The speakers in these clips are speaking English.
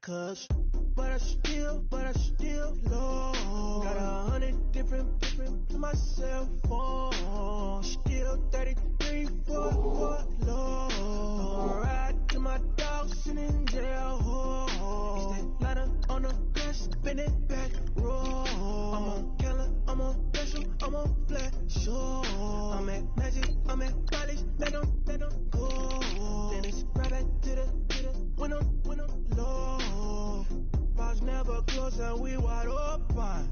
But I still love. Got 100 different to my cell phone. Still 33 for love. Ride to my dog sitting in jail. It's that ladder on the grass, spin it back, roll. I'm on killer, I'm on special, I'm on flat, show. I'm at Magic, I'm at college, let them go. Then it's right back to the when I'm low. Bars never close and we wide open.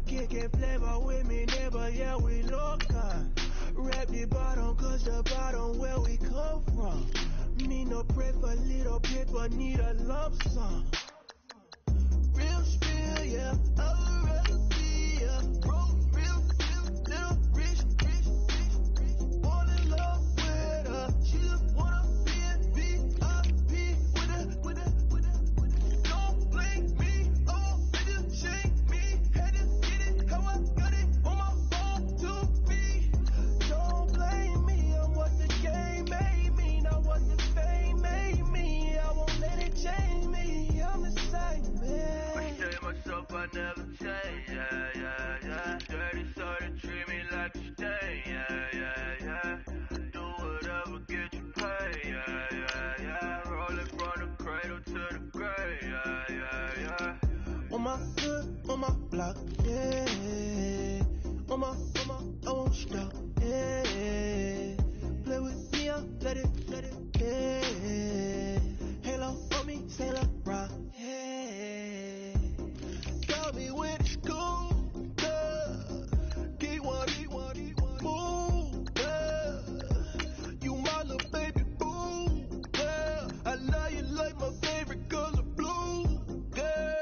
Kicking flavor with me, neighbor, yeah, we local. Rap the bottom, cause the bottom where we come from. Need no bread for little paper, need a lump sum. Real spill, yeah, a recipe, yeah. Broke, real feel, little rich. Fall in love with her, she just wanna be VIP with it. Don't blame me, oh, nigga, shake me. Had to get it, how I got it on my phone to be. Don't blame me, I'm what the game made me, not what the fame made me. I won't let it change me, I'm the same man. I tell myself I never change, yeah. Dirty so they treat me like a stain, yeah. Do whatever, get you paid, yeah. Rolling from the cradle to the grave, yeah. On my foot, on my block, yeah. On my, I won't stop, yeah. Play with me, I'll let it, yeah. Halo on me, Sailor Rock, yeah. Got me with the school, yeah. Get one, move, yeah. You my little baby boo, yeah. I love you like my favorite color blue, yeah.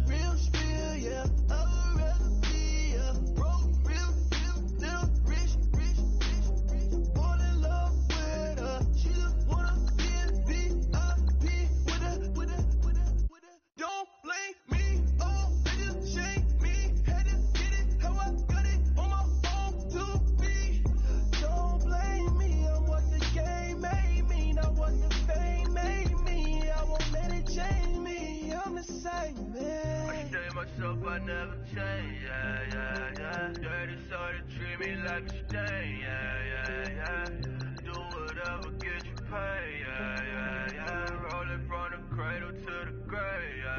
Real spill, yeah, a recipe, yeah. Broke, real feel, little rich. Fall in love with her, she just wanna be VIP with it. Don't blame me, oh, nigga, shake me. Had to get it, how I got it on my phone to be. Don't blame me, I'm what the game made me, not what the fame made me. I won't let it change me, I'm the same man. I tell myself I never change, yeah. Dirty so they treat me like a stain, yeah. Do whatever, get you paid, yeah. Rolling from the cradle to the grave, yeah.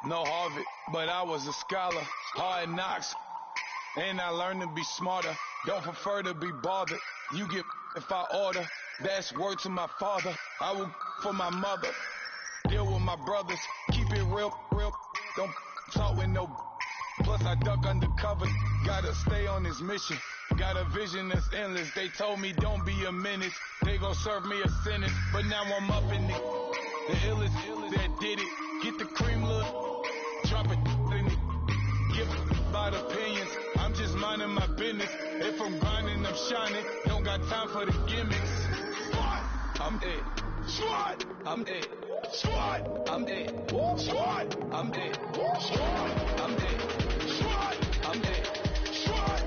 No Harvard, but I was a scholar. Hard knocks, and I learned to be smarter. Don't prefer to be bothered. You get if I order. That's word to my father. I will for my mother. Deal with my brothers. Keep it real. Don't talk with no. Plus I duck undercover. Gotta stay on this mission. Got a vision that's endless. They told me don't be a menace. They gon' serve me a sentence. But now I'm up in the illest that did it. Get the cream, look. Drop it in it. Give about opinions. I'm just minding my business. If I'm grinding, I'm shining. Don't got time for the gimmicks. Squad, I'm it. Squad, I'm it. Squad, I'm it. Squad, I'm it. Squad, I'm it. Squad, I'm it. Squad.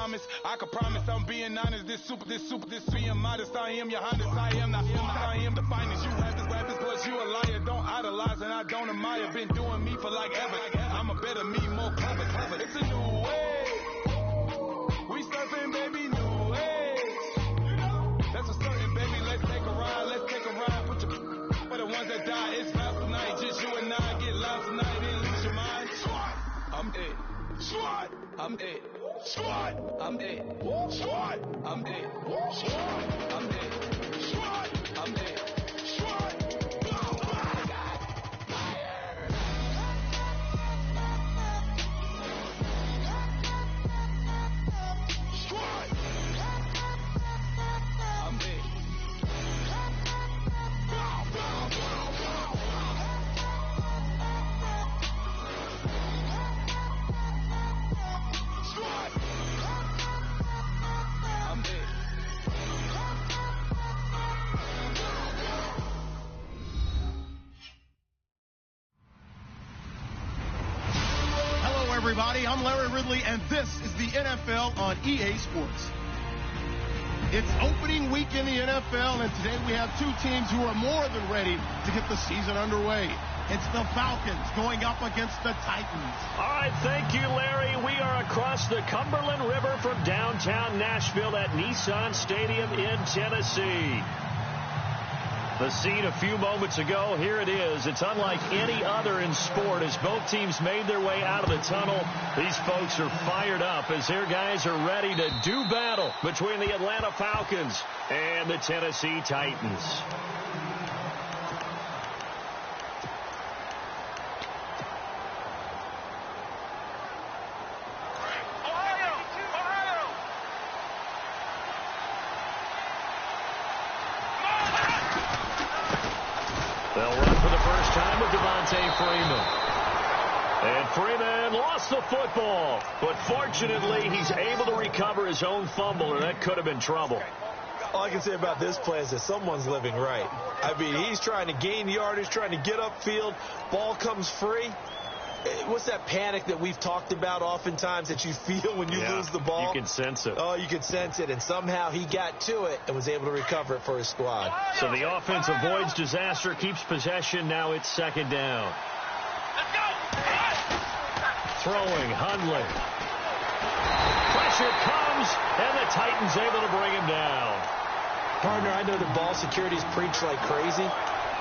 diamonds. I can promise I'm being honest. This being modest. I am your Honda. I am the finest. You rappers, plus you a liar. Don't idolize and I don't admire. Been doing me for like ever. I'm a better me, more clever. It's a new way. We surfing, baby, new age. That's a certain, baby. Let's take a ride. Put your for the ones that die. It's not tonight. Just you and I get lost tonight and lose your mind. I'm it. I'm it. I'm it. I'm it. I'm it. Everybody, I'm Larry Ridley, and this is the NFL on EA Sports. It's opening week in the NFL, and today we have two teams who are more than ready to get the season underway. It's the Falcons going up against the Titans. All right, thank you, Larry. We are across the Cumberland River from downtown Nashville at Nissan Stadium in Tennessee. The scene a few moments ago, here it is. It's unlike any other in sport as both teams made their way out of the tunnel. These folks are fired up as their guys are ready to do battle between the Atlanta Falcons and the Tennessee Titans. And Freeman lost the football, but fortunately he's able to recover his own fumble, or that could have been trouble. All I can say about this play is that someone's living right. I mean, he's trying to gain yardage, trying to get upfield. Ball comes free. What's that panic that we've talked about oftentimes that you feel when you lose the ball? You can sense it. Oh, you can sense it, and somehow he got to it and was able to recover it for his squad. So the offense avoids disaster, keeps possession. Now it's second down. Throwing, Hundley. Pressure comes, and the Titans able to bring him down. Partner, I know that ball security is preached like crazy,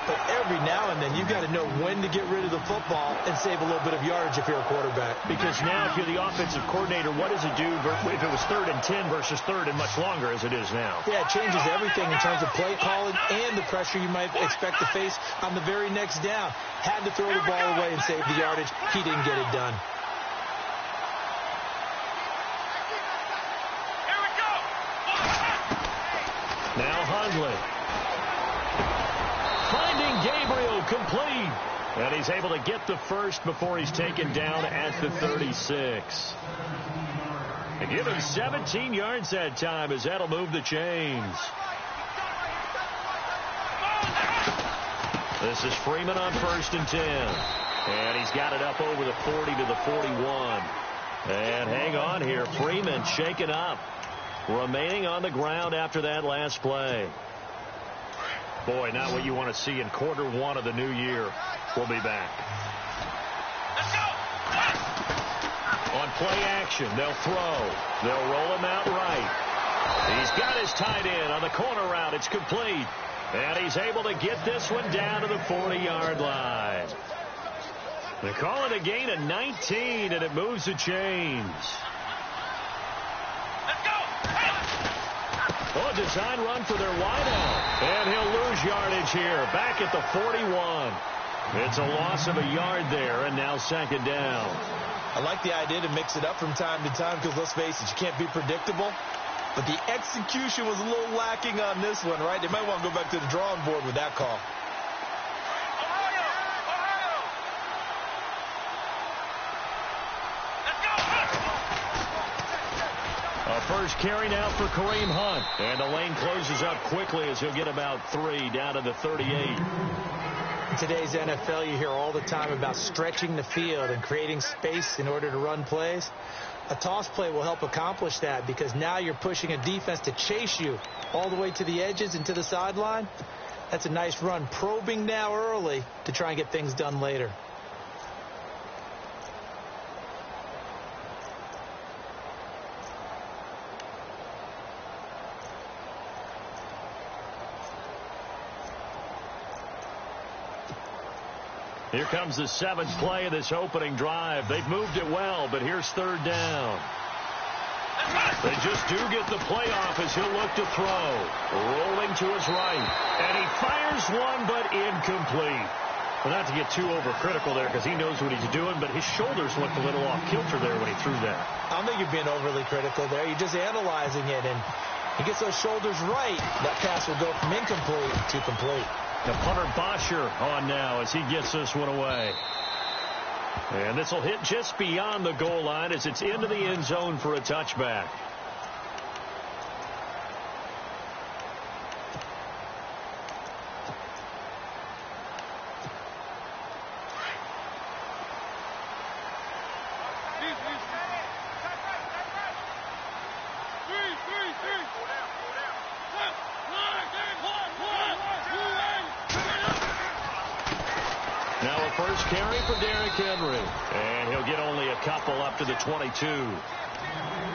but every now and then you've got to know when to get rid of the football and save a little bit of yardage if you're a quarterback. Because now if you're the offensive coordinator, what does it do if it was 3rd and 10 versus 3rd and much longer as it is now? Yeah, it changes everything in terms of play calling and the pressure you might expect to face on the very next down. Had to throw the ball away and save the yardage. He didn't get it done. Now Hundley. Finding Gabriel complete. And he's able to get the first before he's taken down at the 36. They give him 17 yards that time as that'll move the chains. This is Freeman on 1st and 10. And he's got it up over the 40 to the 41. And hang on here. Freeman shaken up. Remaining on the ground after that last play. Boy, not what you want to see in quarter one of the new year. We'll be back. On play action, they'll throw. They'll roll him out right. He's got his tight end on the corner route. It's complete. And he's able to get this one down to the 40-yard line. They call it a gain of 19, and it moves the chains. Oh, a design run for their wideout. And he'll lose yardage here. Back at the 41. It's a loss of a yard there, and now second down. I like the idea to mix it up from time to time because, let's face it, you can't be predictable. But the execution was a little lacking on this one, right? They might want to go back to the drawing board with that call. First carry now for Kareem Hunt. And the lane closes up quickly as he'll get about 3 down to the 38. In today's NFL, you hear all the time about stretching the field and creating space in order to run plays. A toss play will help accomplish that because now you're pushing a defense to chase you all the way to the edges and to the sideline. That's a nice run, probing now early to try and get things done later. Here comes the 7th play of this opening drive. They've moved it well, but here's 3rd down. They just do get the play off as he'll look to throw. Rolling to his right. And he fires one, but incomplete. Well, not to get too overcritical there because he knows what he's doing, but his shoulders looked a little off kilter there when he threw that. I don't think you're being overly critical there. You're just analyzing it, and he gets those shoulders right. That pass will go from incomplete to complete. The punter Bosher on now as he gets this one away. And this will hit just beyond the goal line as it's into the end zone for a touchback. Now a first carry for Derrick Henry. And he'll get only a couple up to the 22.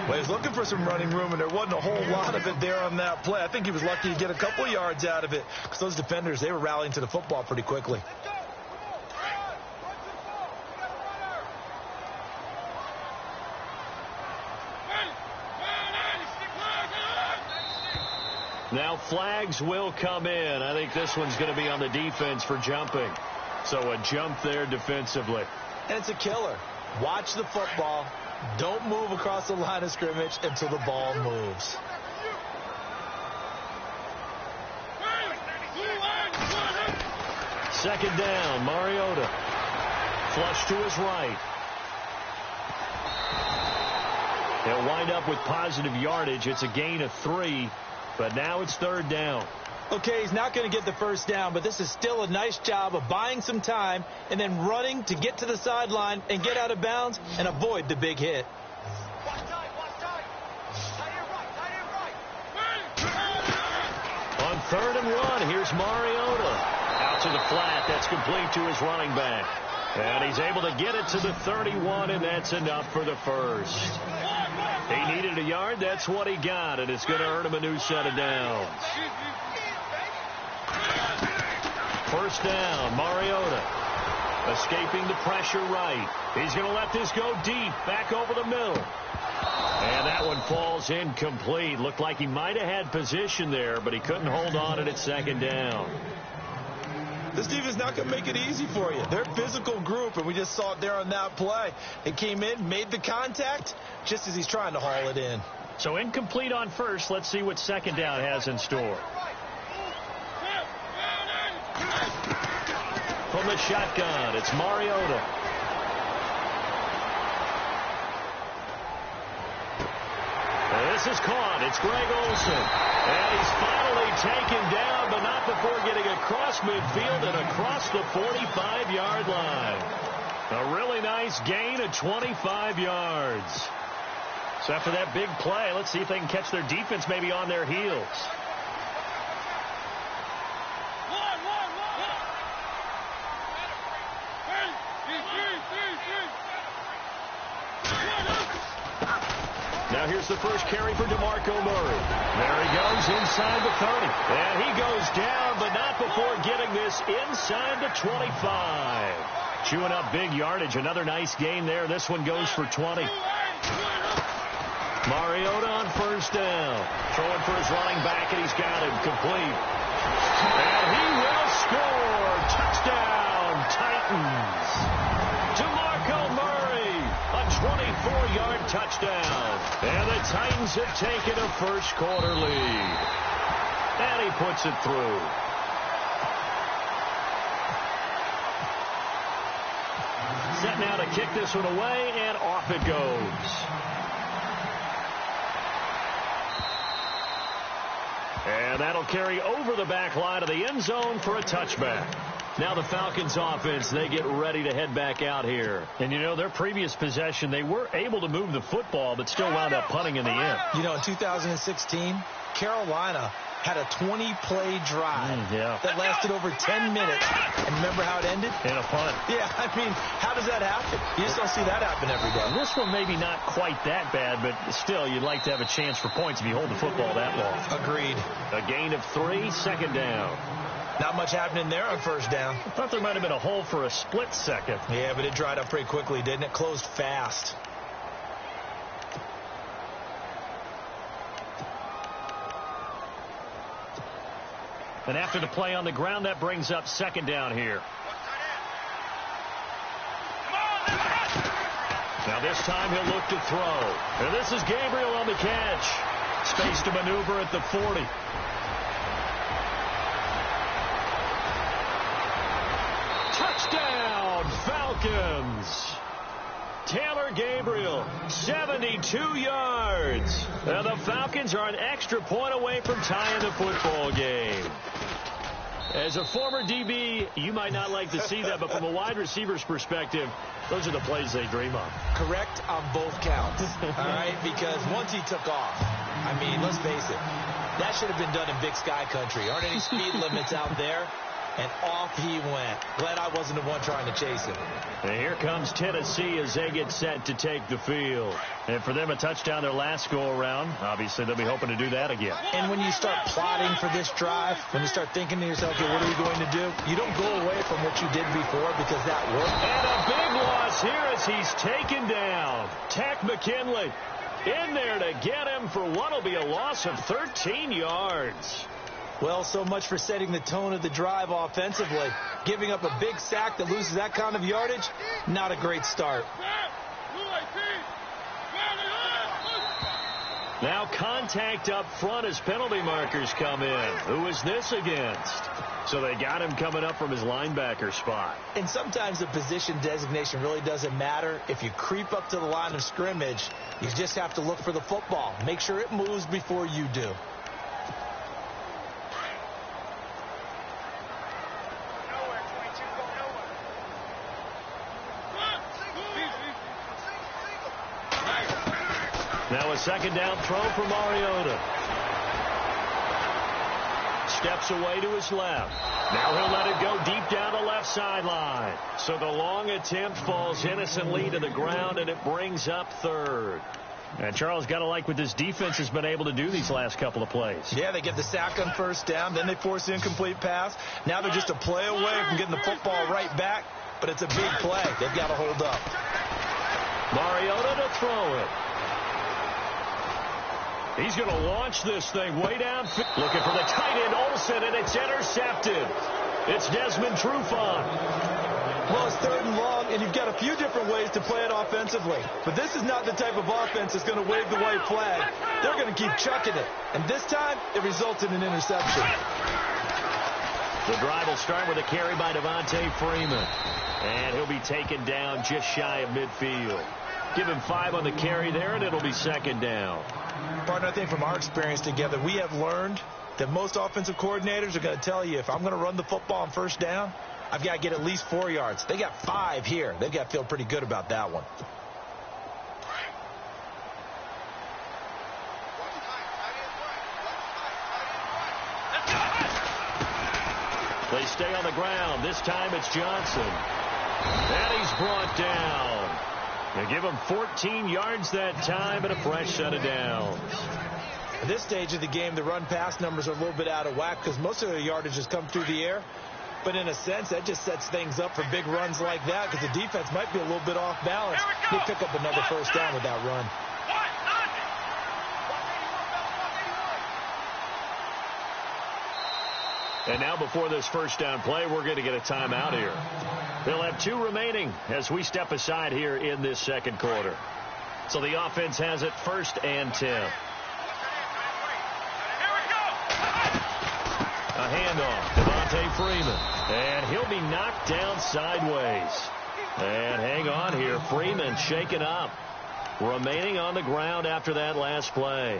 Well, he's looking for some running room, and there wasn't a whole lot of it there on that play. I think he was lucky to get a couple yards out of it because those defenders, they were rallying to the football pretty quickly. Now flags will come in. I think this one's going to be on the defense for jumping. So a jump there defensively. And it's a killer. Watch the football. Don't move across the line of scrimmage until the ball moves. Second down, Mariota. Flush to his right. They'll wind up with positive yardage. It's a gain of 3, but now it's 3rd down. Okay, he's not going to get the first down, but this is still a nice job of buying some time and then running to get to the sideline and get out of bounds and avoid the big hit. On 3rd and 1, here's Mariota. Out to the flat. That's complete to his running back. And he's able to get it to the 31, and that's enough for the first. He needed a yard. That's what he got, and it's going to earn him a new set of downs. First down, Mariota. Escaping the pressure right. He's going to let this go deep, back over the middle. And that one falls incomplete. Looked like he might have had position there, but he couldn't hold on at 2nd down. This defense is not going to make it easy for you. They're a physical group, and we just saw it there on that play. It came in, made the contact, just as he's trying to haul it in. So incomplete on first. Let's see what 2nd down has in store. From the shotgun, it's Mariota. This is caught. It's Greg Olsen. And he's finally taken down, but not before getting across midfield and across the 45-yard line. A really nice gain of 25 yards. So after that big play, let's see if they can catch their defense maybe on their heels. Now here's the first carry for DeMarco Murray. There he goes inside the 30. And he goes down, but not before getting this inside the 25. Chewing up big yardage. Another nice gain there. This one goes for 20. Mariota on first down. Throwing for his running back, and he's got him complete. And he will score. Touchdown, Titans. DeMarco Murray, a 24-yard touchdown. And the Titans have taken a first-quarter lead. And he puts it through. Set now to kick this one away, and off it goes. And that'll carry over the back line of the end zone for a touchback. Now the Falcons offense, they get ready to head back out here. And, you know, their previous possession, they were able to move the football, but still wound up punting in the end. You know, in 2016, Carolina had a 20-play drive that lasted over 10 minutes. And remember how it ended? In a punt. Yeah, I mean, how does that happen? You just don't see that happen every day. This one maybe not quite that bad, but still, you'd like to have a chance for points if you hold the football that long. Agreed. A gain of 3, second down. Not much happening there on first down. I thought there might have been a hole for a split second. Yeah, but it dried up pretty quickly, didn't it? Closed fast. And after the play on the ground, that brings up second down here. Now this time he'll look to throw. And this is Gabriel on the catch. Space to maneuver at the 40. Touchdown, Falcons. Taylor Gabriel, 72 yards. Now the Falcons are an extra point away from tying the football game. As a former DB, you might not like to see that, but from a wide receiver's perspective, those are the plays they dream of. Correct on both counts, all right? Because once he took off, I mean, let's face it, that should have been done in Big Sky country. Aren't any speed limits out there? And off he went. Glad I wasn't the one trying to chase him. And here comes Tennessee as they get set to take the field. And for them, a touchdown their last go-around. Obviously, they'll be hoping to do that again. And when you start plotting for this drive, when you start thinking to yourself, okay, what are we going to do? You don't go away from what you did before because that worked. And a big loss here as he's taken down. Tack McKinley in there to get him for what will be a loss of 13 yards. Well, so much for setting the tone of the drive offensively. Giving up a big sack that loses that kind of yardage, not a great start. Now contact up front as penalty markers come in. Who is this against? So they got him coming up from his linebacker spot. And sometimes the position designation really doesn't matter. If you creep up to the line of scrimmage, you just have to look for the football. Make sure it moves before you do. Now a second down throw for Mariota. Steps away to his left. Now he'll let it go deep down the left sideline. So the long attempt falls innocently to the ground, and it brings up third. And Charles, got to like what this defense has been able to do these last couple of plays. Yeah, they get the sack on first down, then they force the incomplete pass. Now they're just a play away from getting the football right back, but it's a big play. They've got to hold up. Mariota to throw it. He's going to launch this thing way down. Looking for the tight end, Olsen, and it's intercepted. It's Desmond Trufant. Well, it's third and long, and you've got a few different ways to play it offensively. But this is not the type of offense that's going to wave the white flag. They're going to keep chucking it. And this time, it results in an interception. The drive will start with a carry by Devontae Freeman. And he'll be taken down just shy of midfield. Give him 5 on the carry there, and it'll be second down. Partner, I think from our experience together, we have learned that most offensive coordinators are going to tell you, if I'm going to run the football on first down, I've got to get at least 4 yards. They got 5 here. They've got to feel pretty good about that one. They stay on the ground. This time it's Johnson. And he's brought down. They give him 14 yards that time and a fresh set of downs. At this stage of the game, the run-pass numbers are a little bit out of whack because most of the yardage has come through the air. But in a sense, that just sets things up for big runs like that because the defense might be a little bit off balance. They pick up another first down with that run. And now before this first down play, we're going to get a timeout here. They'll have 2 remaining as we step aside here in this second quarter. So the offense has it 1st and 10. A handoff, Devontae Freeman. And he'll be knocked down sideways. And hang on here, Freeman shaken up. Remaining on the ground after that last play.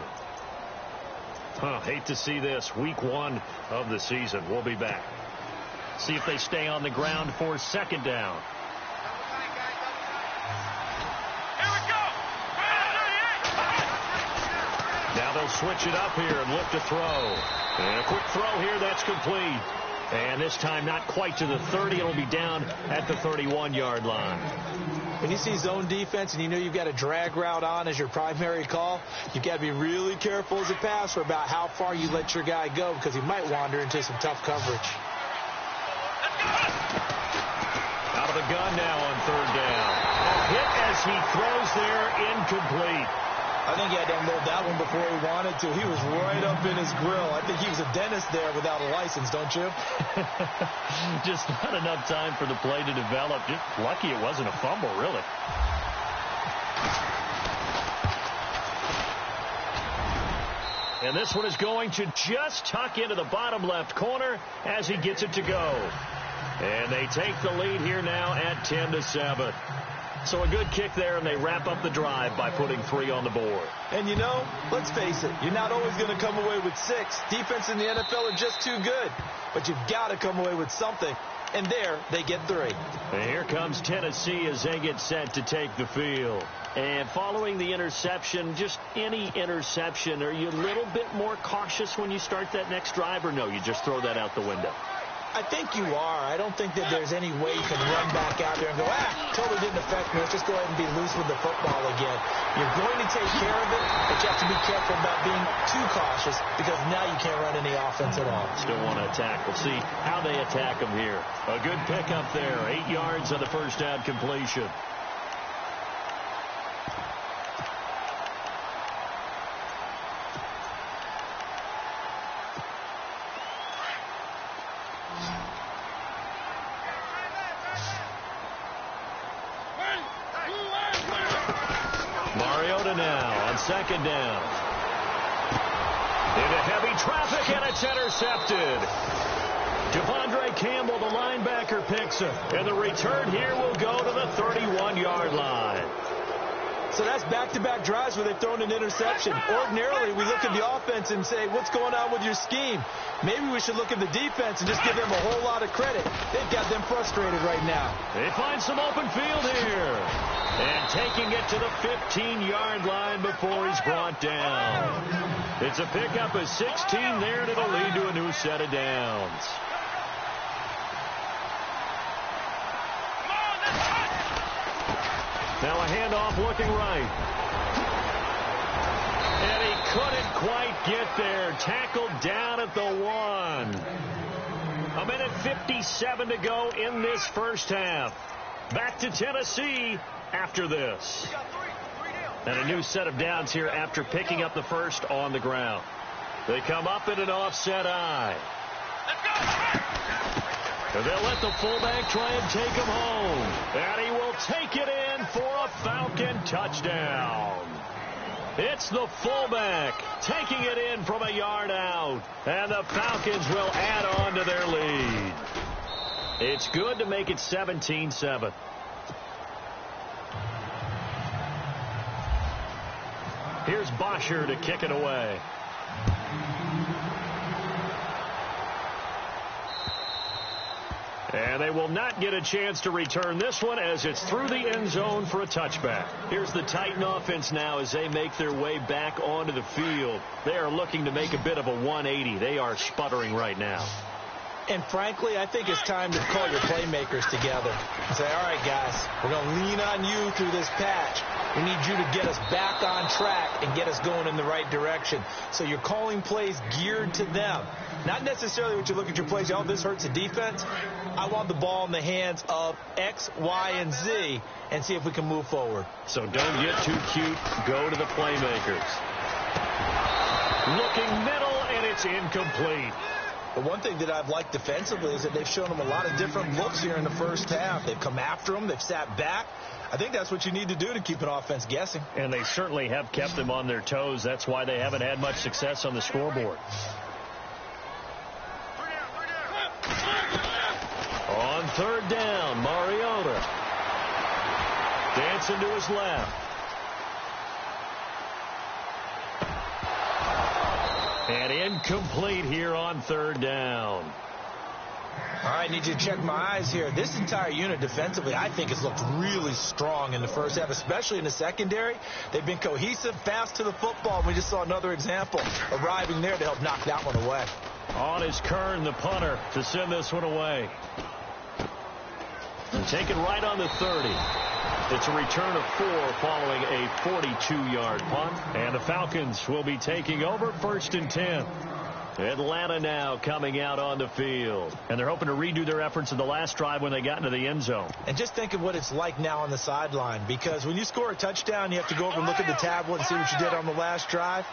Hate to see this. Week 1 of the season. We'll be back. See if they stay on the ground for second down. Now they'll switch it up here and look to throw. And a quick throw here, that's complete. And this time not quite to the 30. It'll be down at the 31-yard line. When you see zone defense and you know you've got a drag route on as your primary call, you've got to be really careful as a passer about how far you let your guy go because he might wander into some tough coverage. Out of the gun now on third down. A hit as he throws there, incomplete. I think he had to unload that one before he wanted to. He was right up in his grill. I think he was a dentist there without a license, don't you? Just not enough time for the play to develop. Just lucky it wasn't a fumble, really. And this one is going to just tuck into the bottom left corner as he gets it to go. And they take the lead here now at 10-7. So a good kick there, and they wrap up the drive by putting 3 on the board. And, you know, let's face it, you're not always going to come away with 6. Defense in the NFL are just too good. But you've got to come away with something. And there, they get 3. And here comes Tennessee as they get set to take the field. And following the interception, just any interception, are you a little bit more cautious when you start that next drive, or no, you just throw that out the window? I think you are. I don't think that there's any way you can run back out there and go, totally didn't affect me. Let's just go ahead and be loose with the football again. You're going to take care of it, but you have to be careful about being too cautious because now you can't run any offense at all. Still want to attack. We'll see how they attack them here. A good pickup there. 8 yards on the first down completion. Second down. Into heavy traffic, and it's intercepted. Devondre Campbell, the linebacker, picks it. And the return here will go to the 31-yard line. So that's back-to-back drives where they've thrown an interception. Ordinarily, we look at the offense and say, what's going on with your scheme? Maybe we should look at the defense and just give them a whole lot of credit. They've got them frustrated right now. They find some open field here. And taking it to the 15-yard line before he's brought down. It's a pickup of 16 there, and it'll lead to a new set of downs. Now a handoff looking right. And he couldn't quite get there. Tackled down at the 1. 1:57 to go in this first half. Back to Tennessee after this. And a new set of downs here after picking up the first on the ground. They come up in an offset eye. And they'll let the fullback try and take him home. And he will take it in for a Falcon touchdown. It's the fullback taking it in from a yard out. And the Falcons will add on to their lead. It's good to make it 17-7. Here's Bosher to kick it away. And they will not get a chance to return this one as it's through the end zone for a touchback. Here's the Titan offense now as they make their way back onto the field. They are looking to make a bit of a 180. They are sputtering right now. And frankly, I think it's time to call your playmakers together and say, all right, guys, we're going to lean on you through this patch. We need you to get us back on track and get us going in the right direction. So you're calling plays geared to them. Not necessarily when you look at your plays, oh, this hurts the defense. I want the ball in the hands of X, Y, and Z and see if we can move forward. So don't get too cute. Go to the playmakers. Looking middle, and it's incomplete. The one thing that I've liked defensively is that they've shown them a lot of different looks here in the first half. They've come after them. They've sat back. I think that's what you need to do to keep an offense guessing. And they certainly have kept them on their toes. That's why they haven't had much success on the scoreboard. On third down, Mariota dancing to his left. And incomplete here on third down. All right, need you to check my eyes here. This entire unit defensively, I think, has looked really strong in the first half, especially in the secondary. They've been cohesive, fast to the football. We just saw another example arriving there to help knock that one away. On is Kern, the punter, to send this one away. And taken right on the 30. It's a return of 4 following a 42-yard punt. And the Falcons will be taking over 1st and 10. Atlanta now coming out on the field. And they're hoping to redo their efforts in the last drive when they got into the end zone. And just think of what it's like now on the sideline, because when you score a touchdown, you have to go over and look at the tablet and see what you did on the last drive.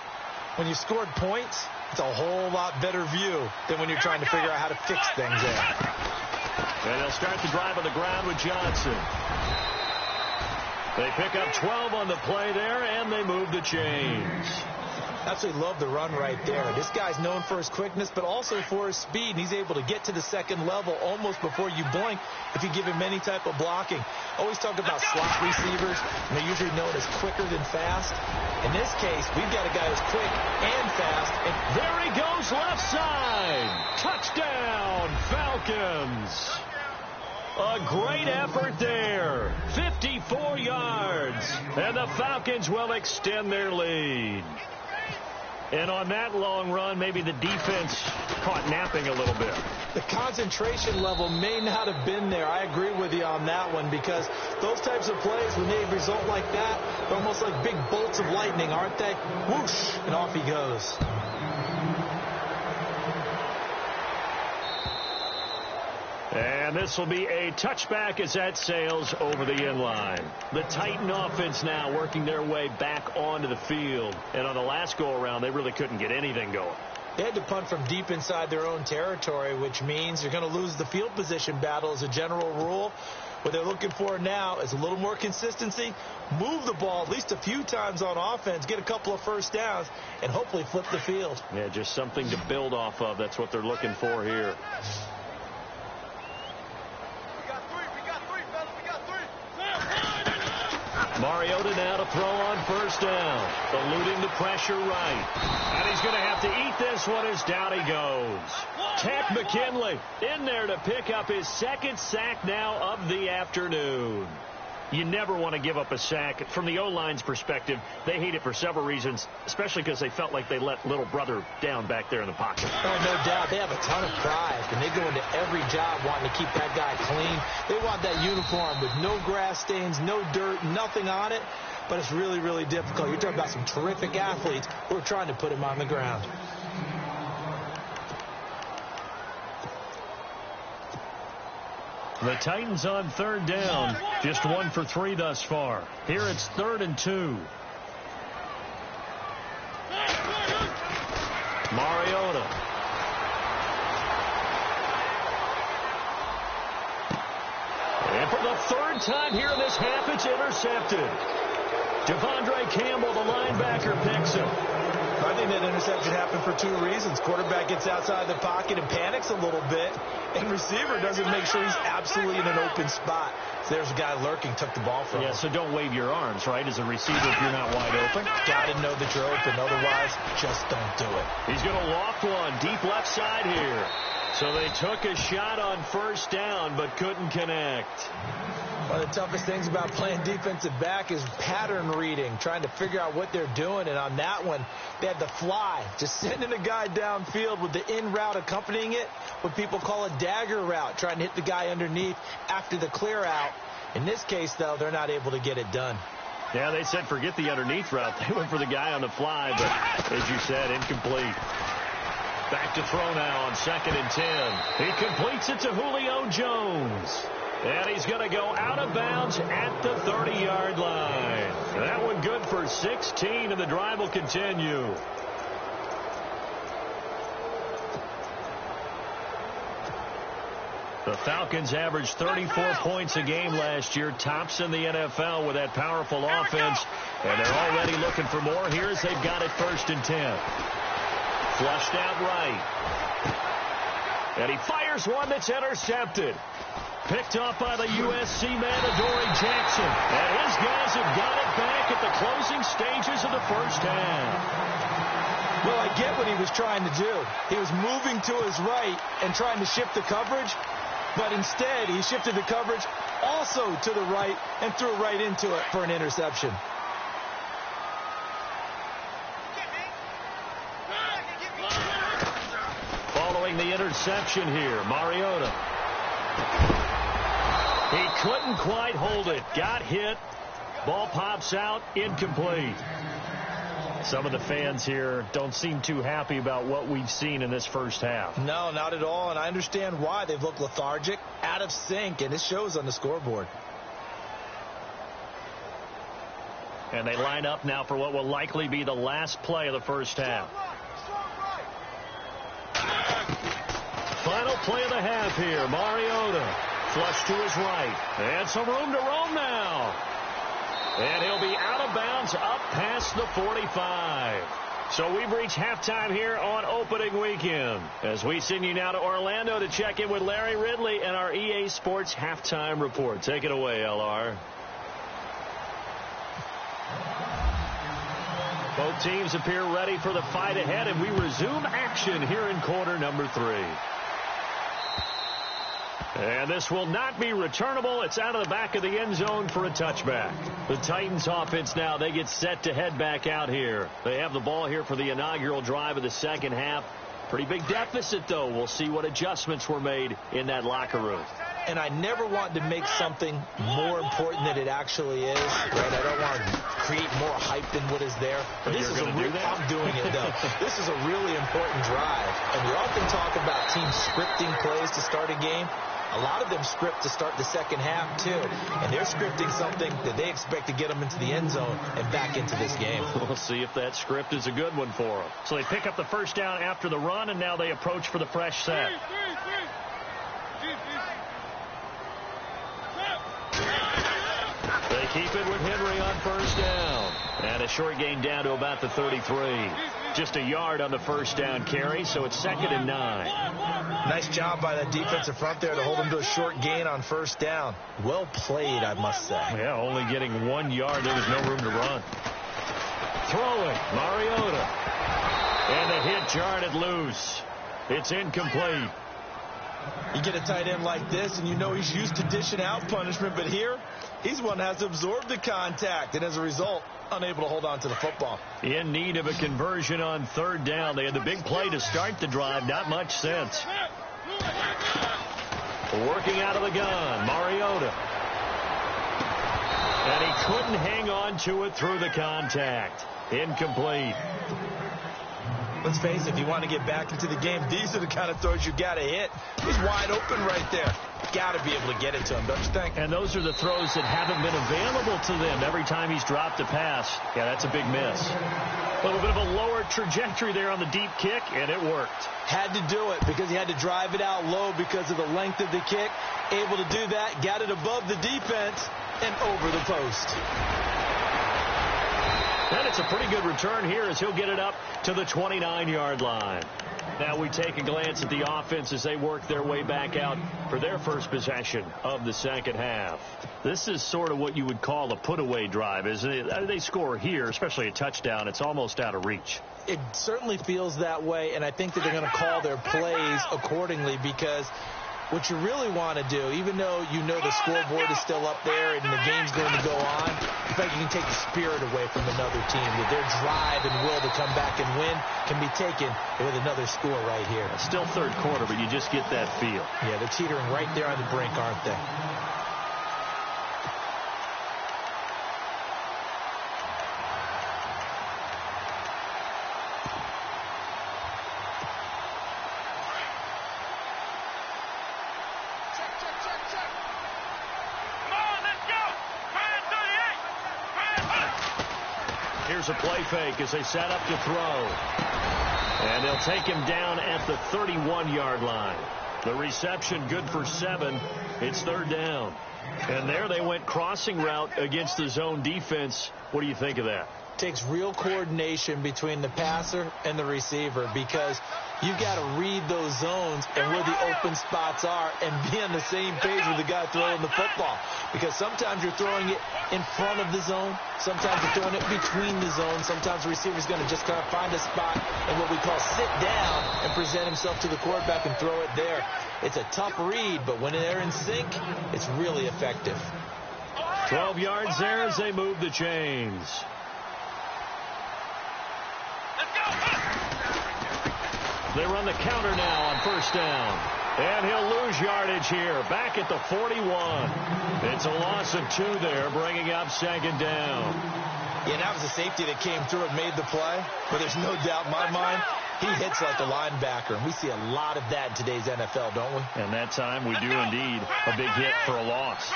When you scored points, it's a whole lot better view than when you're trying to figure out how to fix things there. And they'll start the drive on the ground with Johnson. They pick up 12 on the play there, and they move the chains. Absolutely love the run right there. This guy's known for his quickness, but also for his speed. And he's able to get to the second level almost before you blink if you give him any type of blocking. Always talk about slot receivers, and they're usually known as quicker than fast. In this case, we've got a guy who's quick and fast. And there he goes, left side. Touchdown, Falcons. A great effort there. 54 yards. And the Falcons will extend their lead. And on that long run, maybe the defense caught napping a little bit. The concentration level may not have been there. I agree with you on that one, because those types of plays, when they result like that, they're almost like big bolts of lightning, aren't they? Whoosh, and off he goes. And this will be a touchback as that sails over the end line. The Titan offense now working their way back onto the field. And on the last go-around, they really couldn't get anything going. They had to punt from deep inside their own territory, which means you're going to lose the field position battle as a general rule. What they're looking for now is a little more consistency, move the ball at least a few times on offense, get a couple of first downs, and hopefully flip the field. Yeah, just something to build off of. That's what they're looking for here. Mariota now to throw on first down, eluding the pressure right. And he's going to have to eat this one as down he goes. Ted McKinley in there to pick up his second sack now of the afternoon. You never want to give up a sack. From the O-line's perspective, they hate it for several reasons, especially because they felt like they let little brother down back there in the pocket. Oh, no doubt. They have a ton of pride, and they go into every job wanting to keep that guy clean. They want that uniform with no grass stains, no dirt, nothing on it, but it's really, really difficult. You're talking about some terrific athletes who are trying to put him on the ground. The Titans on third down. Just 1 for 3 thus far. Here it's 3rd and 2. Mariota. And for the 3rd time here in this half, it's intercepted. Devondre Campbell, the linebacker, picks him. I think that interception happened for 2 reasons. Quarterback gets outside the pocket and panics a little bit, and receiver doesn't make sure he's absolutely in an open spot. So there's a guy lurking, took the ball from him. Yeah, so don't wave your arms, right, as a receiver if you're not wide open. Got to know that you're open. Otherwise, just don't do it. He's going to loft one deep left side here. So they took a shot on first down, but couldn't connect. One of the toughest things about playing defensive back is pattern reading, trying to figure out what they're doing. And on that one, they had the fly, just sending a guy downfield with the in route accompanying it, what people call a dagger route, trying to hit the guy underneath after the clear out. In this case, though, they're not able to get it done. Yeah, they said forget the underneath route. They went for the guy on the fly, but as you said, incomplete. Back to throw now on 2nd and 10. He completes it to Julio Jones. And he's going to go out of bounds at the 30-yard line. That one good for 16, and the drive will continue. The Falcons averaged 34 points a game last year, tops in the NFL with that powerful offense. And they're already looking for more here as they've got it 1st and 10. Flushed out right. And he fires one that's intercepted. Picked off by the USC man, Adoree Jackson. And his guys have got it back at the closing stages of the first half. Well, I get what he was trying to do. He was moving to his right and trying to shift the coverage, but instead he shifted the coverage also to the right and threw right into it for an interception. Following the interception here, Mariota. He couldn't quite hold it. Got hit. Ball pops out. Incomplete. Some of the fans here don't seem too happy about what we've seen in this first half. No, not at all, and I understand why. They've looked lethargic, out of sync, and it shows on the scoreboard. And they line up now for what will likely be the last play of the first half. Final play of the half here. Mariota flush to his right. And some room to roam now. And he'll be out of bounds up past the 45. So we've reached halftime here on opening weekend. As we send you now to Orlando to check in with Larry Ridley and our EA Sports halftime report. Take it away, LR. Both teams appear ready for the fight ahead, and we resume action here in quarter number 3. And this will not be returnable. It's out of the back of the end zone for a touchback. The Titans offense now, they get set to head back out here. They have the ball here for the inaugural drive of the second half. Pretty big deficit, though. We'll see what adjustments were made in that locker room. And I never want to make something more important than it actually is. Right? I don't want to create more hype than what is there. But this is I'm doing it, though. This is a really important drive. And we often talk about teams scripting plays to start a game. A lot of them script to start the second half, too. And they're scripting something that they expect to get them into the end zone and back into this game. We'll see if that script is a good one for them. So they pick up the first down after the run, and now they approach for the fresh set. They keep it with Henry on first down. And a short gain down to about the 33. Just a yard on the first down carry, so it's 2nd and 9. Nice job by that defensive front there to hold him to a short gain on first down. Well played, I must say. Yeah, only getting 1 yard. There was no room to run. Throwing, Mariota. And the hit jarred loose. It's incomplete. You get a tight end like this, and you know he's used to dishing out punishment, but here, he's one that has absorbed the contact, and as a result, unable to hold on to the football. In need of a conversion on third down. They had the big play to start the drive. Not much sense. Working out of the gun, Mariota. And he couldn't hang on to it through the contact. Incomplete. Let's face it, if you want to get back into the game, these are the kind of throws you got to hit. He's wide open right there. Got to be able to get it to him, don't you think? And those are the throws that haven't been available to them every time he's dropped a pass. Yeah, that's a big miss. A little bit of a lower trajectory there on the deep kick, and it worked. Had to do it because he had to drive it out low because of the length of the kick. Able to do that, got it above the defense and over the post. And it's a pretty good return here as he'll get it up to the 29-yard line. Now we take a glance at the offense as they work their way back out for their first possession of the second half. This is sort of what you would call a put-away drive, isn't it? They score here, especially a touchdown. It's almost out of reach. It certainly feels that way, and I think that they're going to call their plays accordingly because what you really want to do, even though you know the scoreboard is still up there and the game's going to go on, in fact, you can take the spirit away from another team. That their drive and will to come back and win can be taken with another score right here. It's still third quarter, but you just get that feel. Yeah, they're teetering right there on the brink, aren't they? Here's a play fake as they set up to throw. And they'll take him down at the 31-yard line. The reception good for 7. It's third down. And there they went crossing route against the zone defense. What do you think of that? takes real coordination between the passer and the receiver, because you've got to read those zones and where the open spots are and be on the same page with the guy throwing the football. Because sometimes you're throwing it in front of the zone. Sometimes you're throwing it between the zones. Sometimes the receiver's going to just kind of find a spot and what we call sit down and present himself to the quarterback and throw it there. It's a tough read, but when they're in sync, it's really effective. 12 yards there as they move the chains. They run the counter now on first down. And he'll lose yardage here, back at the 41. It's a loss of 2 there, bringing up second down. Yeah, that was a safety that came through and made the play. But there's no doubt in my mind, he hits like a linebacker. And we see a lot of that in today's NFL, don't we? And that time we do indeed. A big hit for a loss.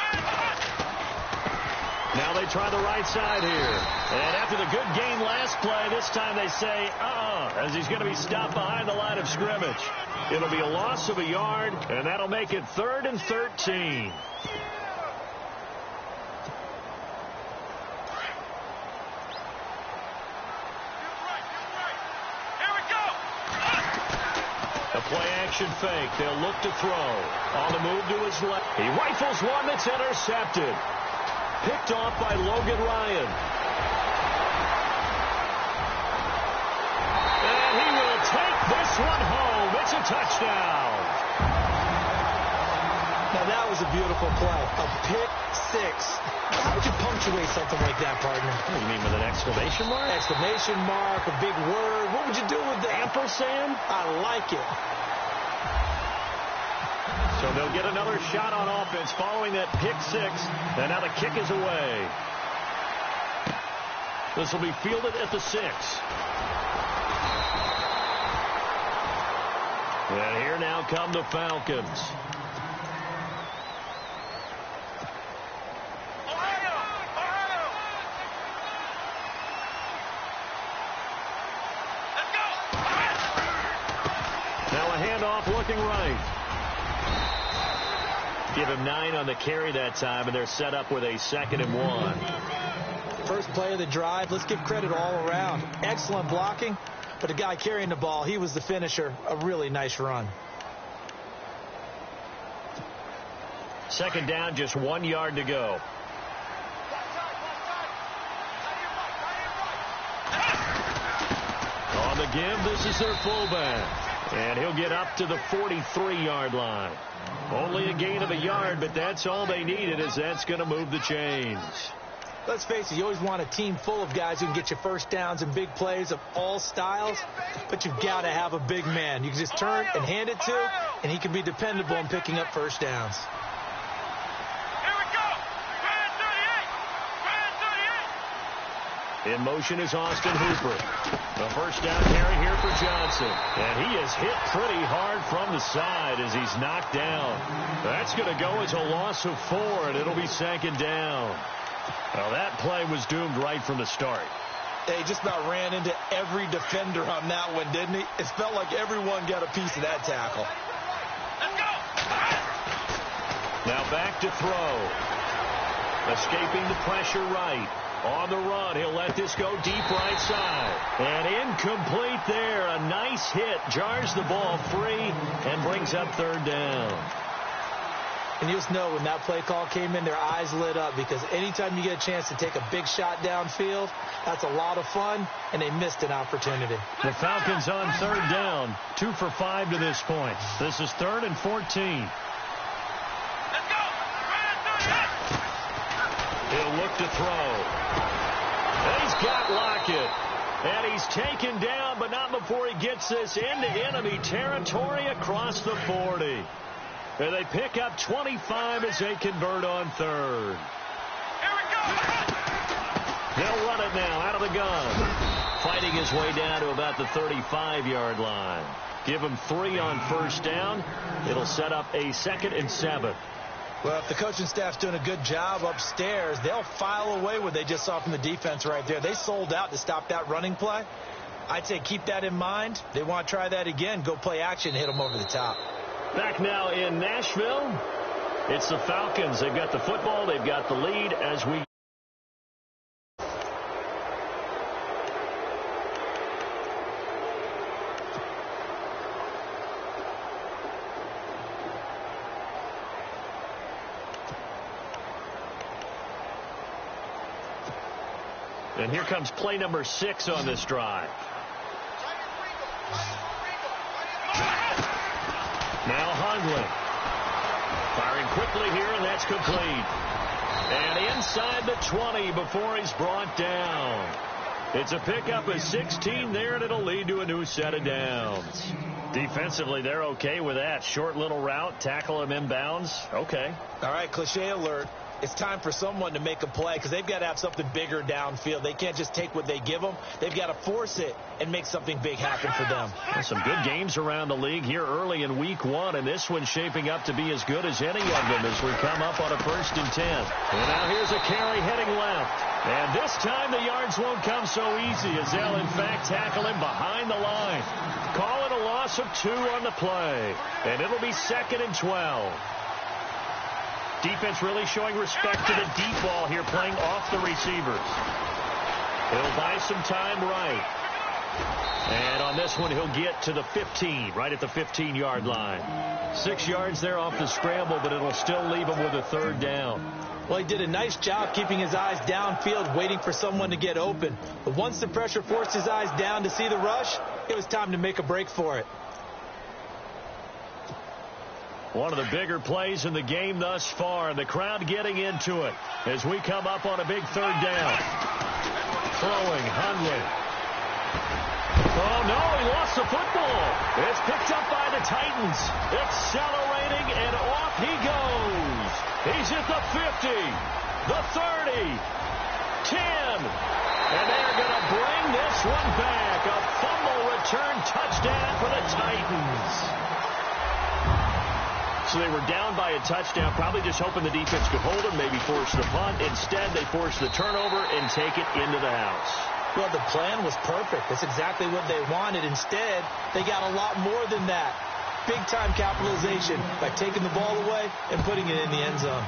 Now they try the right side here. And after the good game last play, this time they say, as he's going to be stopped behind the line of scrimmage. It'll be a loss of a yard, and that'll make it 3rd and 13. A play-action fake. They'll look to throw. On the move to his left. He rifles one that's intercepted. Picked off by Logan Ryan. And he will take this one home. It's a touchdown. Now that was a beautiful play. A pick six. How would you punctuate something like that, partner? What do you mean, with an exclamation mark? Exclamation mark, a big word. What would you do with that? Ampersand? I like it. So they'll get another shot on offense following that pick six. And now the kick is away. This will be fielded at the 6. And here now come the Falcons. Now a handoff looking right. Give him 9 on the carry that time, and they're set up with a 2nd and 1. First play of the drive. Let's give credit all around. Excellent blocking, but the guy carrying the ball, he was the finisher. A really nice run. 2nd down, just 1 yard to go. On the give, this is their fullback. And he'll get up to the 43-yard line. Only a gain of a yard, but that's all they needed, as that's going to move the chains. Let's face it, you always want a team full of guys who can get you first downs and big plays of all styles, but you've got to have a big man you can just turn and hand it to, and he can be dependable in picking up first downs. In motion is Austin Hooper. The first down carry here for Johnson. And he is hit pretty hard from the side as he's knocked down. That's going to go as a loss of 4, and it'll be 2nd down. Well, that play was doomed right from the start. He just about ran into every defender on that one, didn't he? It felt like everyone got a piece of that tackle. Now back to throw. Escaping the pressure right. On the run, he'll let this go deep right side. And incomplete there. A nice hit. Jars the ball free and brings up 3rd down. And you just know when that play call came in, their eyes lit up, because anytime you get a chance to take a big shot downfield, that's a lot of fun, and they missed an opportunity. The Falcons on 3rd down. 2 for 5 to this point. This is 3rd and 14. He'll look to throw. He's got Lockett. And he's taken down, but not before he gets this into enemy territory across the 40. And they pick up 25 as they convert on 3rd. They'll run it now out of the gun. Fighting his way down to about the 35-yard line. Give him 3 on first down. It'll set up a 2nd and 7. Well, if the coaching staff's doing a good job upstairs, they'll file away what they just saw from the defense right there. They sold out to stop that running play. I'd say keep that in mind. They want to try that again. Go play action and hit them over the top. Back now in Nashville. It's the Falcons. They've got the football. They've got the lead as we... And here comes play number 6 on this drive. Now Hundley. Firing quickly here, and that's complete. And inside the 20 before he's brought down. It's a pickup of 16 there, and it'll lead to a new set of downs. Defensively, they're okay with that. Short little route, tackle him inbounds. Okay. All right, cliche alert. It's time for someone to make a play because they've got to have something bigger downfield. They can't just take what they give them. They've got to force it and make something big happen for them. Well, some good games around the league here early in week 1, and this one's shaping up to be as good as any of them as we come up on a 1st and 10. And now here's a carry heading left. And this time the yards won't come so easy as they'll, in fact, tackle him behind the line. Call it a loss of 2 on the play. And it'll be 2nd and 12. Defense really showing respect to the deep ball here, playing off the receivers. He'll buy some time right. And on this one, he'll get to the 15, right at the 15-yard line. 6 yards there off the scramble, but it'll still leave him with a 3rd down. Well, he did a nice job keeping his eyes downfield, waiting for someone to get open. But once the pressure forced his eyes down to see the rush, it was time to make a break for it. One of the bigger plays in the game thus far, and the crowd getting into it as we come up on a big 3rd down. Throwing, Hundley. Oh, no, he lost the football. It's picked up by the Titans. Accelerating, and off he goes. He's at the 50, the 30, 10. And they're going to bring this one back. A fumble return touchdown for the Titans. So they were down by a touchdown, probably just hoping the defense could hold them, maybe force the punt. Instead, they forced the turnover and take it into the house. Well, the plan was perfect. That's exactly what they wanted. Instead, they got a lot more than that. Big-time capitalization by taking the ball away and putting it in the end zone.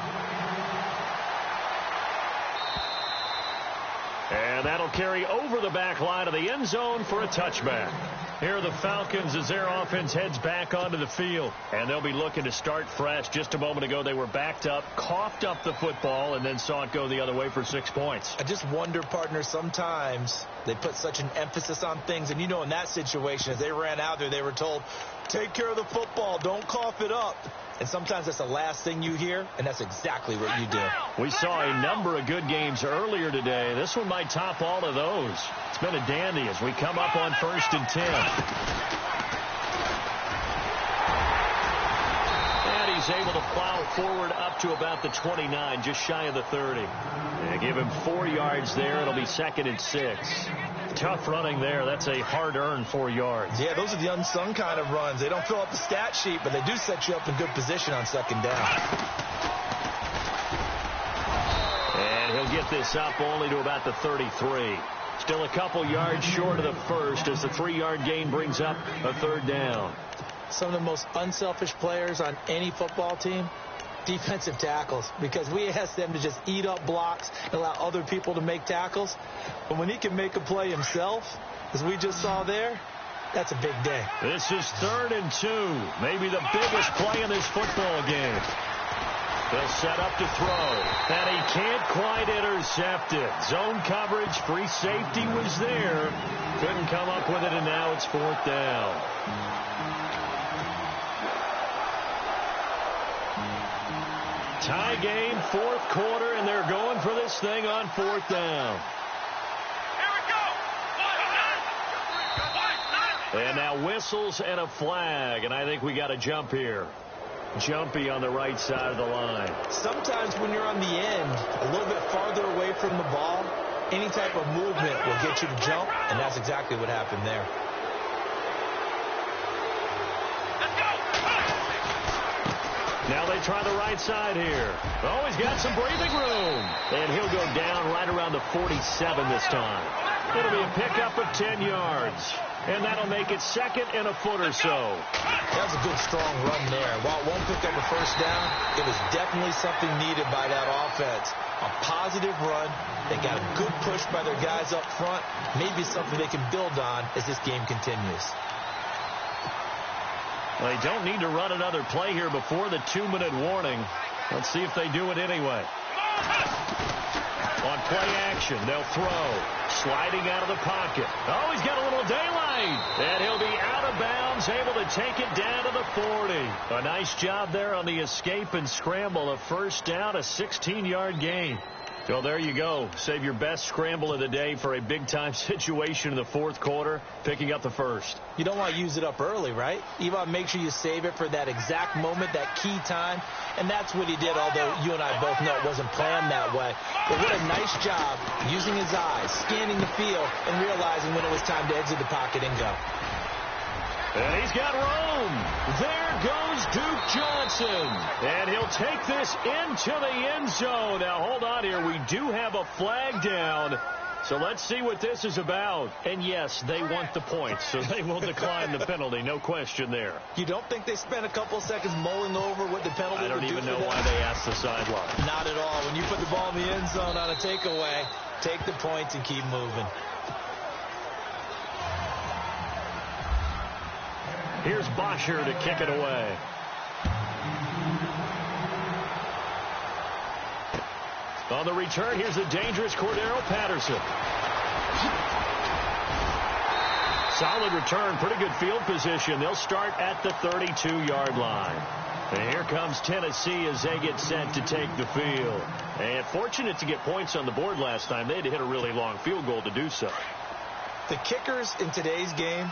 And that'll carry over the back line of the end zone for a touchback. Here are the Falcons as their offense heads back onto the field. And they'll be looking to start fresh. Just a moment ago, they were backed up, coughed up the football, and then saw it go the other way for 6 points. I just wonder, partner, sometimes they put such an emphasis on things. And, you know, in that situation, as they ran out there, they were told, take care of the football, don't cough it up. And sometimes that's the last thing you hear, and that's exactly what you do. We saw a number of good games earlier today. This one might top all of those. It's been a dandy as we come up on 1st and 10. And he's able to plow forward up to about the 29, just shy of the 30. And give him 4 yards there. It'll be 2nd and 6. Tough running there. That's a hard-earned 4 yards. Yeah, those are the unsung kind of runs. They don't fill up the stat sheet, but they do set you up in good position on 2nd down. And he'll get this up only to about the 33. Still a couple yards short of the first as the 3-yard gain brings up a 3rd down. Some of the most unselfish players on any football team, defensive tackles, because we ask them to just eat up blocks and allow other people to make tackles. But when he can make a play himself, as we just saw there, that's a big day. This is 3rd and 2, maybe the biggest play in this football game. They'll set up to throw, and he can't quite intercept it. Zone coverage, free safety was there. Couldn't come up with it, and now it's 4th down. Tie game, 4th quarter, and they're going for this thing on 4th down. And now whistles and a flag, and I think we got a jump here. Jumpy on the right side of the line. Sometimes when you're on the end, a little bit farther away from the ball, any type of movement will get you to jump, and that's exactly what happened there. Now they try the right side here. Oh, he's got some breathing room. And he'll go down right around the 47 this time. It'll be a pickup of 10 yards. And that'll make it 2nd and a foot or so. That was a good, strong run there. While it won't pick up a 1st down, it was definitely something needed by that offense. A positive run. They got a good push by their guys up front. Maybe something they can build on as this game continues. They don't need to run another play here before the 2-minute warning. Let's see if they do it anyway. On play action, they'll throw. Sliding out of the pocket. Oh, he's got a little daylight. And he'll be out of bounds, able to take it down to the 40. A nice job there on the escape and scramble. A first down, a 16-yard gain. So there you go. Save your best scramble of the day for a big-time situation in the fourth quarter, picking up the first. You don't want to use it up early, right? You want to make sure you save it for that exact moment, that key time. And that's what he did, although you and I both know it wasn't planned that way. But what a nice job using his eyes, scanning the field, and realizing when it was time to exit the pocket and go. And he's got room. There goes Duke Johnson. And he'll take this into the end zone. Now, hold on here. We do have a flag down. So let's see what this is about. And, yes, they want the points, so they will decline the penalty. No question there. You don't think they spent a couple seconds mulling over what the penalty would do? I don't even know why they asked the sideline. Not at all. When you put the ball in the end zone on a takeaway, take the points and keep moving. Here's Bosher to kick it away. On the return, here's the dangerous Cordero Patterson. Solid return, pretty good field position. They'll start at the 32-yard line. And here comes Tennessee as they get set to take the field. And fortunate to get points on the board last time. They had to hit a really long field goal to do so. The kickers in today's game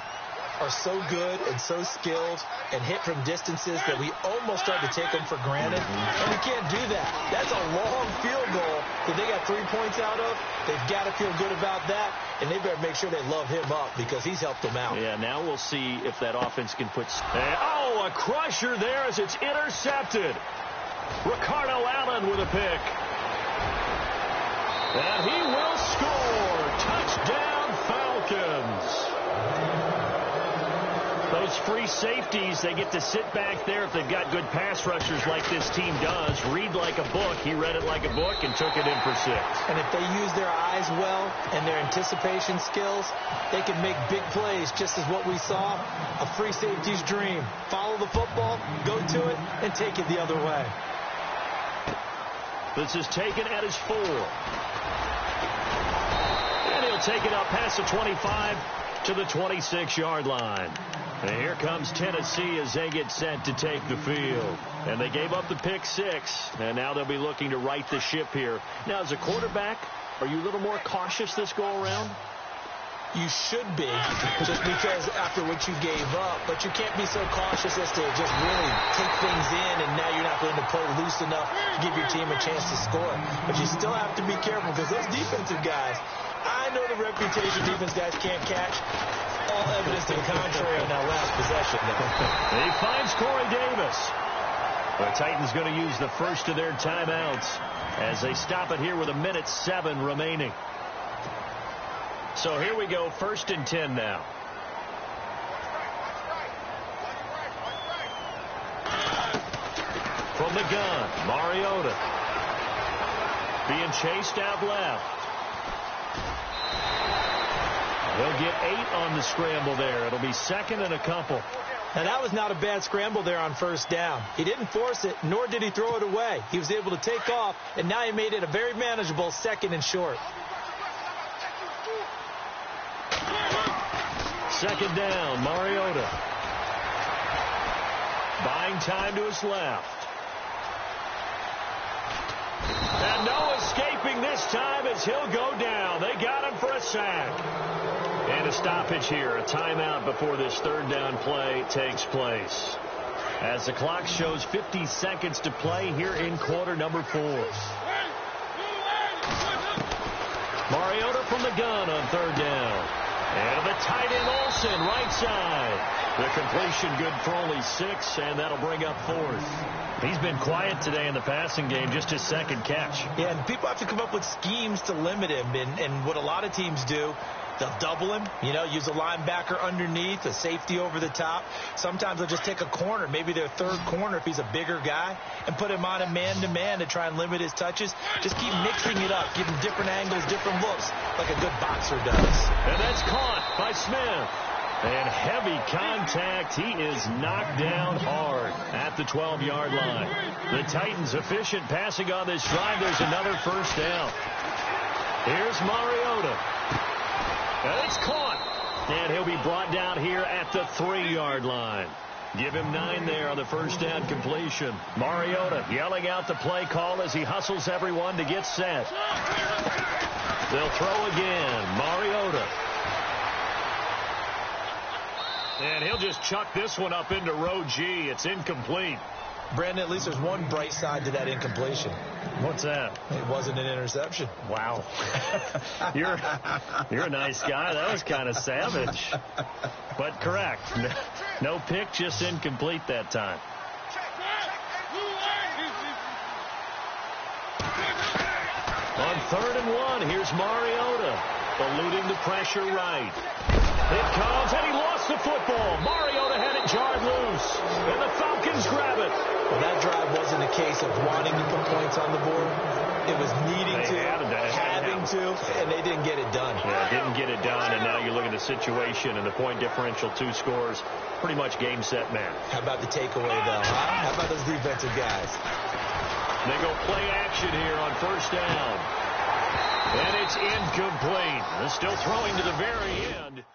are so good and so skilled and hit from distances that we almost start to take them for granted. And we can't do that. That's a long field goal that they got 3 points out of. They've got to feel good about that, and they better make sure they love him up because he's helped them out. Yeah, now we'll see if that offense can put... Oh, a crusher there as it's intercepted. Ricardo Allen with a pick. And he will score. Touchdown, Falcons. Those free safeties, they get to sit back there if they've got good pass rushers like this team does. Read like a book. He read it like a book and took it in for 6. And if they use their eyes well and their anticipation skills, they can make big plays, just as what we saw. A free safety's dream. Follow the football, go to it, and take it the other way. This is taken at his 4. And he'll take it up past the 25 to the 26-yard line. And here comes Tennessee as they get set to take the field. And they gave up the pick 6, and now they'll be looking to right the ship here. Now, as a quarterback, are you a little more cautious this go-around? You should be, just because after what you gave up. But you can't be so cautious as to just really take things in, and now you're not going to play loose enough to give your team a chance to score. But you still have to be careful because those defensive guys, I know the reputation defense guys can't catch. All evidence to the contrary on that last possession. He finds Corey Davis. The Titans going to use the first of their timeouts as they stop it here with 1:07 remaining. So here we go, 1st and 10 now. From the gun, Mariota. Being chased out left. He'll get 8 on the scramble there. It'll be 2nd and a couple. Now, that was not a bad scramble there on 1st down. He didn't force it, nor did he throw it away. He was able to take off, and now he made it a very manageable 2nd and short. 2nd down, Mariota. Buying time to his left. And no escaping this time as he'll go down. They got him for a sack. And a stoppage here, a timeout before this 3rd down play takes place. As the clock shows 50 seconds to play here in quarter number 4. Mariota from the gun on 3rd down. And the tight end Olsen, right side. The completion good for only 6, and that'll bring up 4th. He's been quiet today in the passing game, just his 2nd catch. Yeah, and people have to come up with schemes to limit him. And what a lot of teams do, they'll double him, use a linebacker underneath, a safety over the top. Sometimes they'll just take a corner, maybe their 3rd corner if he's a bigger guy, and put him on a man-to-man to try and limit his touches. Just keep mixing it up, give him different angles, different looks, like a good boxer does. And that's caught by Smith. And heavy contact. He is knocked down hard at the 12-yard line. The Titans efficient passing on this drive. There's another 1st down. Here's Mariota. And it's caught. And he'll be brought down here at the 3-yard line. Give him 9 there on the first down completion. Mariota yelling out the play call as he hustles everyone to get set. They'll throw again. Mariota. And he'll just chuck this one up into row G. It's incomplete. Brandon, at least there's one bright side to that incompletion. What's that? It wasn't an interception. Wow. You're a nice guy. That was kind of savage. But correct. No pick, just incomplete that time. On 3rd and 1, here's Mariota. Eluding the pressure right. It comes, and he lost the football. Mariota had it jarred loose, and the Falcons grab it. Well, that drive wasn't a case of wanting to put points on the board. It was needing to, having to, and they didn't get it done. Yeah, didn't get it done, and now you look at the situation and the point differential, 2 scores, pretty much game, set, match. How about the takeaway, though, huh? How about those defensive guys? They go play action here on 1st down. And it's incomplete. They're still throwing to the very end.